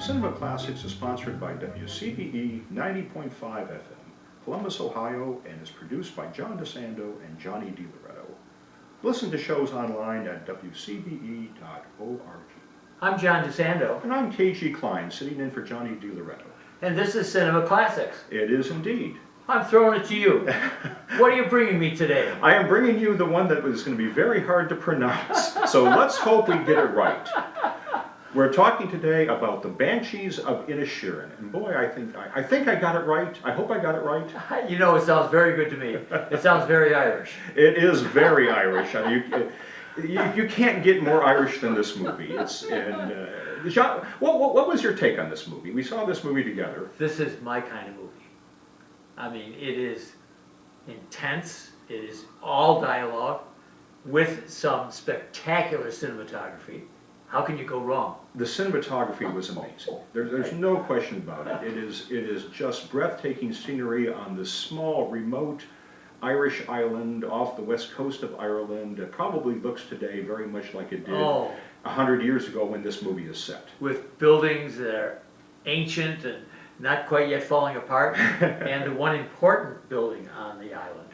Cinema Classics is sponsored by WCBE 90.5 FM, Columbus, Ohio, and is produced by John DeSando and Johnny DiLoretto. Listen to shows online at wcbe.org. I'm John DeSando. And I'm K G Klein, sitting in for Johnny DiLoretto. And this is Cinema Classics. It is indeed. I'm throwing it to you. What are you bringing me today? I am bringing you the one that was going to be very hard to pronounce, so let's hope we get it right. We're talking today about the Banshees of Inisherin, and boy, I think I got it right. I hope I got it right. You know, it sounds very good to me. It sounds very Irish. It is very Irish. I mean, you can't get more Irish than this movie. John, what was your take on this movie? We saw this movie together. This is my kind of movie. I mean, it is intense. It is all dialogue with some spectacular cinematography. How can you go wrong? The cinematography was amazing. There's no question about it. It is just breathtaking scenery on this small, remote Irish island off the west coast of Ireland. It probably looks today very much like it did 100 years ago when this movie is set. With buildings that are ancient and not quite yet falling apart, and the one important building on the island.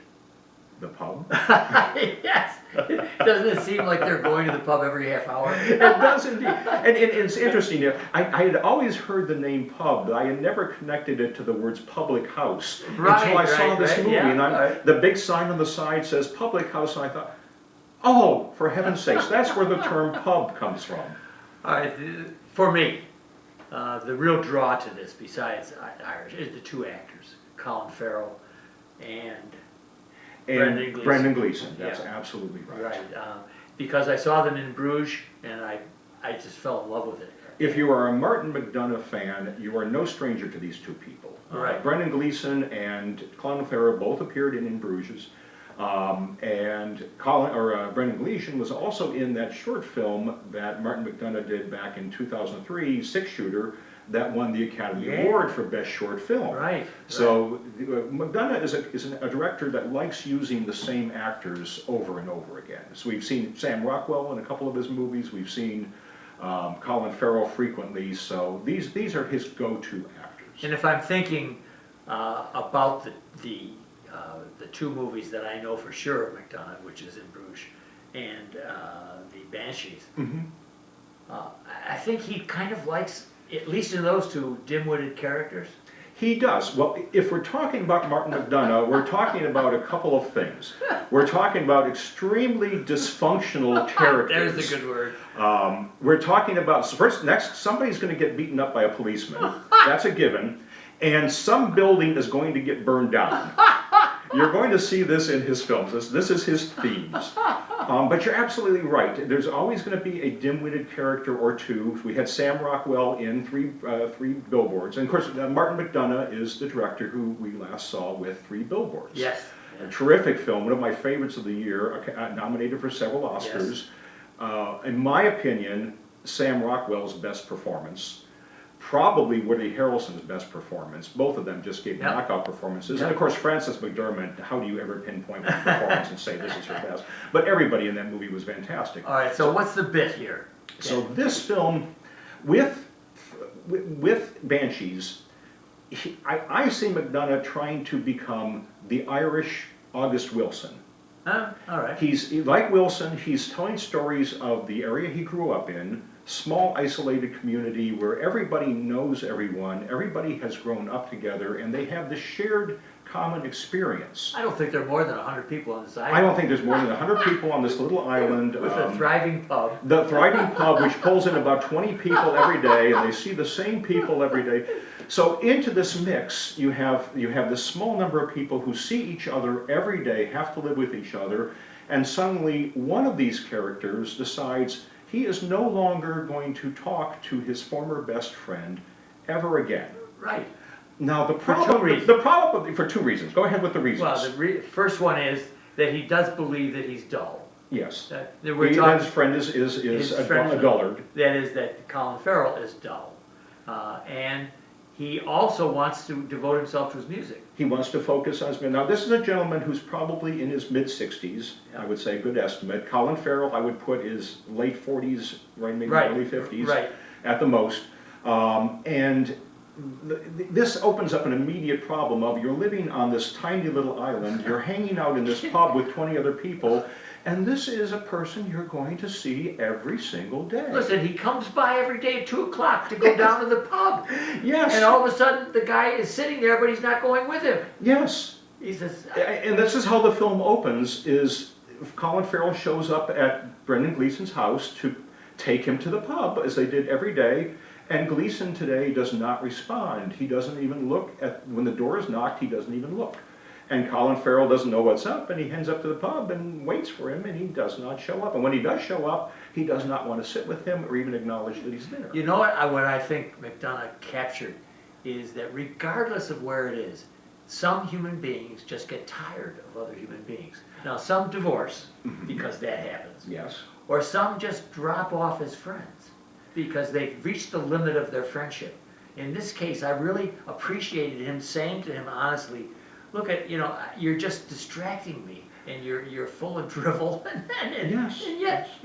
The pub? Yes. Doesn't it seem like they're going to the pub every half hour? It does indeed. And it's interesting. I had always heard the name pub, but I had never connected it to the words public house until I saw this movie. Yeah, and the big sign on the side says public house, and I thought, oh, for heaven's sakes, that's where the term pub comes from. All right, for me, the real draw to this, besides Irish, is the two actors, Colin Farrell and Brendan Gleeson. That's yeah. Absolutely right. Right, because I saw them in Bruges, and I just fell in love with it. If you are a Martin McDonagh fan, you are no stranger to these two people. Right. Brendan Gleeson and Colin Farrell both appeared in Bruges. And Brendan Gleeson was also in that short film that Martin McDonagh did back in 2003, Six Shooter, that won the Academy Award for Best Short Film. Right. So McDonagh is a director that likes using the same actors over and over again. So we've seen Sam Rockwell in a couple of his movies. We've seen Colin Farrell frequently. So these are his go-to actors. And if I'm thinking about the two movies that I know for sure of McDonagh, which is in Bruges and the Banshees, I think he kind of likes, at least in those two, dim-witted characters. He does. Well, if we're talking about Martin McDonagh, we're talking about a couple of things. We're talking about extremely dysfunctional characters. There's a good word. We're talking about, next, somebody's going to get beaten up by a policeman. That's a given. And some building is going to get burned down. You're going to see this in his films. This is his themes. But you're absolutely right. There's always going to be a dim-witted character or two. We had Sam Rockwell in three Billboards. And of course, Martin McDonagh is the director who we last saw with Three Billboards. Yes. A terrific film, one of my favorites of the year, nominated for several Oscars. Yes. In my opinion, Sam Rockwell's best performance. Probably Woody Harrelson's best performance. Both of them just gave knockout performances. And of course, Frances McDormand, how do you ever pinpoint one performance and say this is her best? But everybody in that movie was fantastic. All right, so what's the bit here? So this film, with Banshees, I see McDonagh trying to become the Irish August Wilson. All right. He's like Wilson, he's telling stories of the area he grew up in, small isolated community where everybody knows everyone, everybody has grown up together, and they have this shared common experience. I don't think there are more than 100 people on this island. I don't think there's more than 100 people on this little island. With a thriving pub. The thriving pub, which pulls in about 20 people every day, and they see the same people every day. So into this mix, you have this small number of people who see each other every day, have to live with each other, and suddenly one of these characters decides he is no longer going to talk to his former best friend ever again. Right. Now For two reasons. Go ahead with the reasons. Well, the first one is that he does believe that he's dull. Yes. That his friend is a dullard. That is that Colin Farrell is dull. And he also wants to devote himself to his music. He wants to focus on his music. Now, this is a gentleman who's probably in his mid-60s, I would say, good estimate. Colin Farrell, I would put, is late 40s, maybe early 50s at the most. And this opens up an immediate problem of you're living on this tiny little island, you're hanging out in this pub with 20 other people, and this is a person you're going to see every single day. Listen, he comes by every day at 2 o'clock to go down to the pub. Yes. And all of a sudden, the guy is sitting there, but he's not going with him. Yes. He says, And this is how the film opens, is Colin Farrell shows up at Brendan Gleeson's house to take him to the pub, as they did every day, and Gleeson today does not respond. He doesn't even look at, when the door is knocked, he doesn't even look. And Colin Farrell doesn't know what's up, and he heads up to the pub and waits for him, and he does not show up. And when he does show up, he does not want to sit with him or even acknowledge that he's there. you know what I think McDonough captured is that regardless of where it is, some human beings just get tired of other human beings. Now, some divorce, because that happens. Yes. Or some just drop off as friends because they've reached the limit of their friendship. In this case, I really appreciated him saying to him honestly, look at, you're just distracting me, and you're full of drivel, Yes.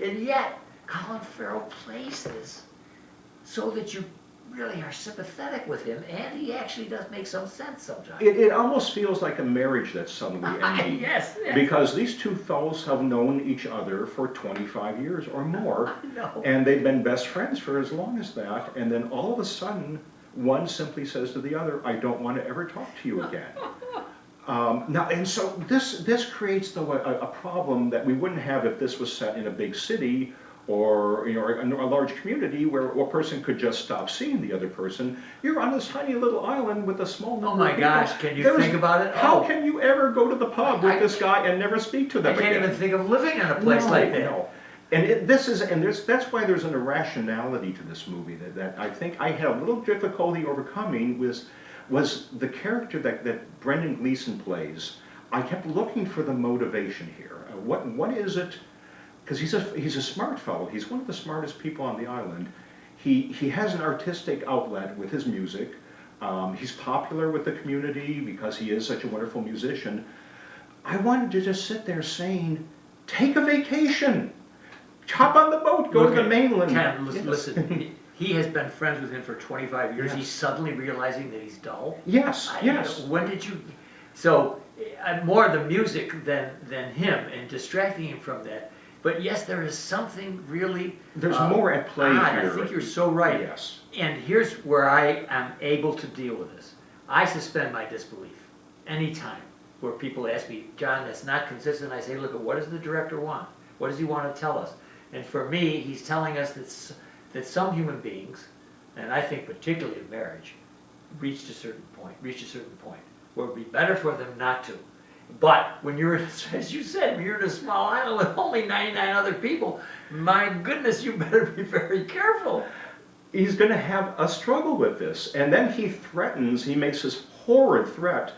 and yet, Colin Farrell plays this so that you really are sympathetic with him, and he actually does make some sense sometimes. It almost feels like a marriage that's suddenly ending. Yes. Because these two fellows have known each other for 25 years or more, No. and they've been best friends for as long as that, and then all of a sudden, one simply says to the other, I don't want to ever talk to you again. And so this creates, though, a problem that we wouldn't have if this was set in a big city or a large community where a person could just stop seeing the other person. You're on this tiny little island with a small number of people. Oh my gosh, can you think about it? How can you ever go to the pub with this guy and never speak to them I can't again? even think of living in a place like that. No. And that's why there's an irrationality to this movie that I think I had a little difficulty overcoming was the character that Brendan Gleeson plays. I kept looking for the motivation here. What is it? Because he's a smart fellow. He's one of the smartest people on the island. He has an artistic outlet with his music. He's popular with the community because he is such a wonderful musician. I wanted to just sit there saying, take a vacation. Hop on the boat, go to the mainland. Ken, Yes. listen, he has been friends with him for 25 years. Yes. He's suddenly realizing that he's dull. Yes, I- yes. When did you? So more the music than him and distracting him from that. But yes, there is something really. There's more at play odd. here. I think you're so right. Yes. And here's where I am able to deal with this. I suspend my disbelief anytime where people ask me, John, that's not consistent. I say, look, what does the director want? What does he want to tell us? And for me, he's telling us that some human beings, and I think particularly in marriage, reach a certain point where it would be better for them not to. But when you're, as you said, when you're in a small island with only 99 other people, my goodness, you better be very careful. He's going to have a struggle with this. And then he makes this horrid threat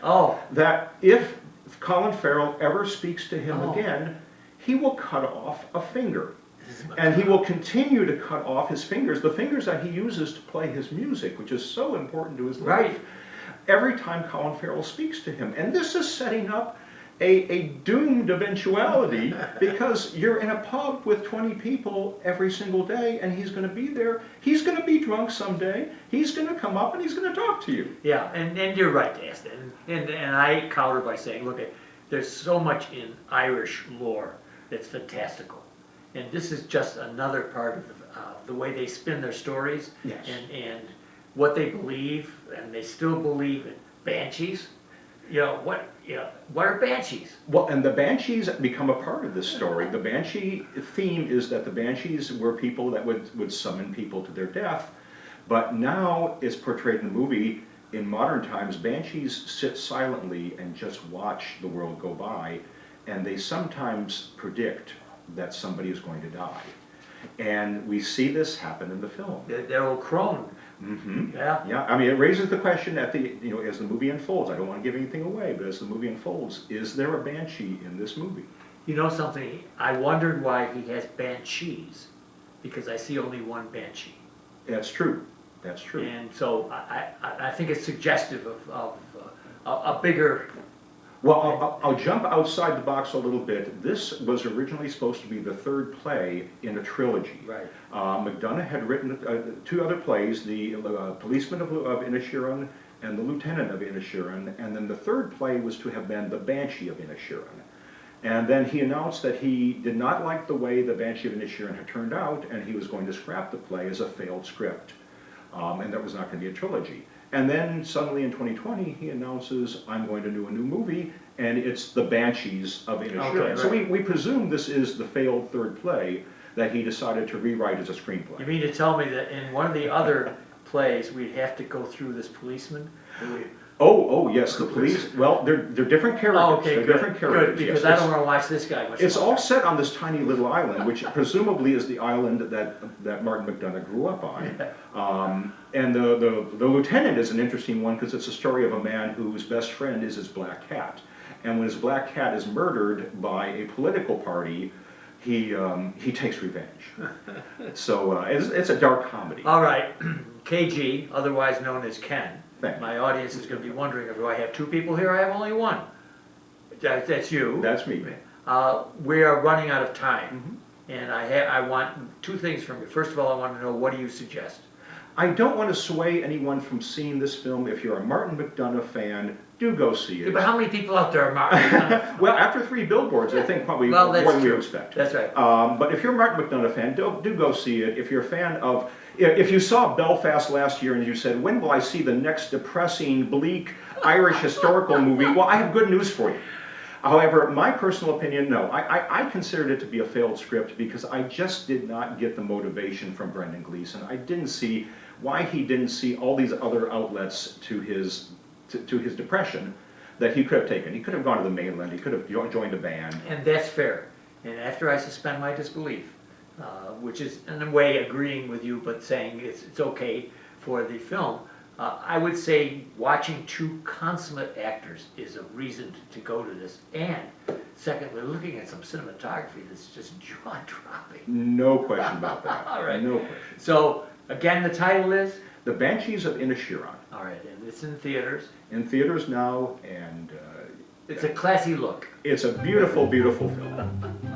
that if Colin Farrell ever speaks to him again, he will cut off a finger. And he will continue to cut off his fingers, the fingers that he uses to play his music, which is so important to his life, every time Colin Farrell speaks to him. And this is setting up a doomed eventuality because you're in a pub with 20 people every single day and he's going to be there. He's going to be drunk someday. He's going to come up and he's going to talk to you. Yeah, and you're right to ask that. And I counter by saying, look, there's so much in Irish lore that's fantastical. And this is just another part of the way they spin their stories. Yes. And what they believe, and they still believe in banshees. What are banshees? Well, and the banshees become a part of this story. The banshee theme is that the banshees were people that would summon people to their death. But now it's portrayed in the movie, in modern times, banshees sit silently and just watch the world go by. And they sometimes predict that somebody is going to die. And we see this happen in the film. They're old crone. Mm-hmm. Yeah. Yeah. I mean, it raises the question as the movie unfolds. I don't want to give anything away, but as the movie unfolds, is there a banshee in this movie? You know something? I wondered why he has banshees, because I see only one banshee. That's true. That's true. And so I think it's suggestive of a bigger Well, I'll jump outside the box a little bit. This was originally supposed to be the third play in a trilogy. Right. McDonough had written two other plays, the Policeman of Inisherin and the Lieutenant of Inisherin, and then the third play was to have been the Banshee of Inisherin. And then he announced that he did not like the way the Banshee of Inisherin had turned out, and he was going to scrap the play as a failed script. And that was not going to be a trilogy. And then suddenly in 2020, he announces, I'm going to do a new movie, and it's The Banshees of Inisherin. Okay, right. So we presume this is the failed third play that he decided to rewrite as a screenplay. You mean to tell me that in one of the other plays, we'd have to go through this policeman? Oh, yes, the police, well, they're different characters. Oh, okay, They're good, different characters, good, because yes. I don't wanna watch this guy much It's all longer. set on this tiny little island, which presumably is the island that Martin McDonough grew up on. And the lieutenant is an interesting one because it's a story of a man whose best friend is his black cat. And when his black cat is murdered by a political party, he takes revenge. So it's a dark comedy. All right, KG, otherwise known as Ken. Thank you. My audience is gonna be wondering, do I have two people here? I have only one. That's you. That's me. We are running out of time. Mhm. And I want two things from you. First of all, I want to know, what do you suggest? I don't want to sway anyone from seeing this film. If you're a Martin McDonough fan, do go see it. But how many people out there are Martin? Well, after 3 billboards, I think probably Well, more that's than we true. expect. That's right. But if you're a Martin McDonough fan, do go see it. If you're a fan of, if you saw Belfast last year and you said, when will I see the next depressing, bleak Irish historical movie? Well, I have good news for you. However, my personal opinion, no. I considered it to be a failed script because I just did not get the motivation from Brendan Gleeson. I didn't see why he didn't see all these other outlets to his depression that he could have taken. He could have gone to the mainland, he could have joined a band. And that's fair. And after I suspend my disbelief, which is in a way agreeing with you, but saying it's okay for the film, I would say watching two consummate actors is a reason to go to this. And secondly, looking at some cinematography that's just jaw-dropping. No question about that. All right. No question. So, again, the title is? The Banshees of Inisherin. All right, and it's in theaters. In theaters now, and It's a classy look. it's a beautiful, beautiful film.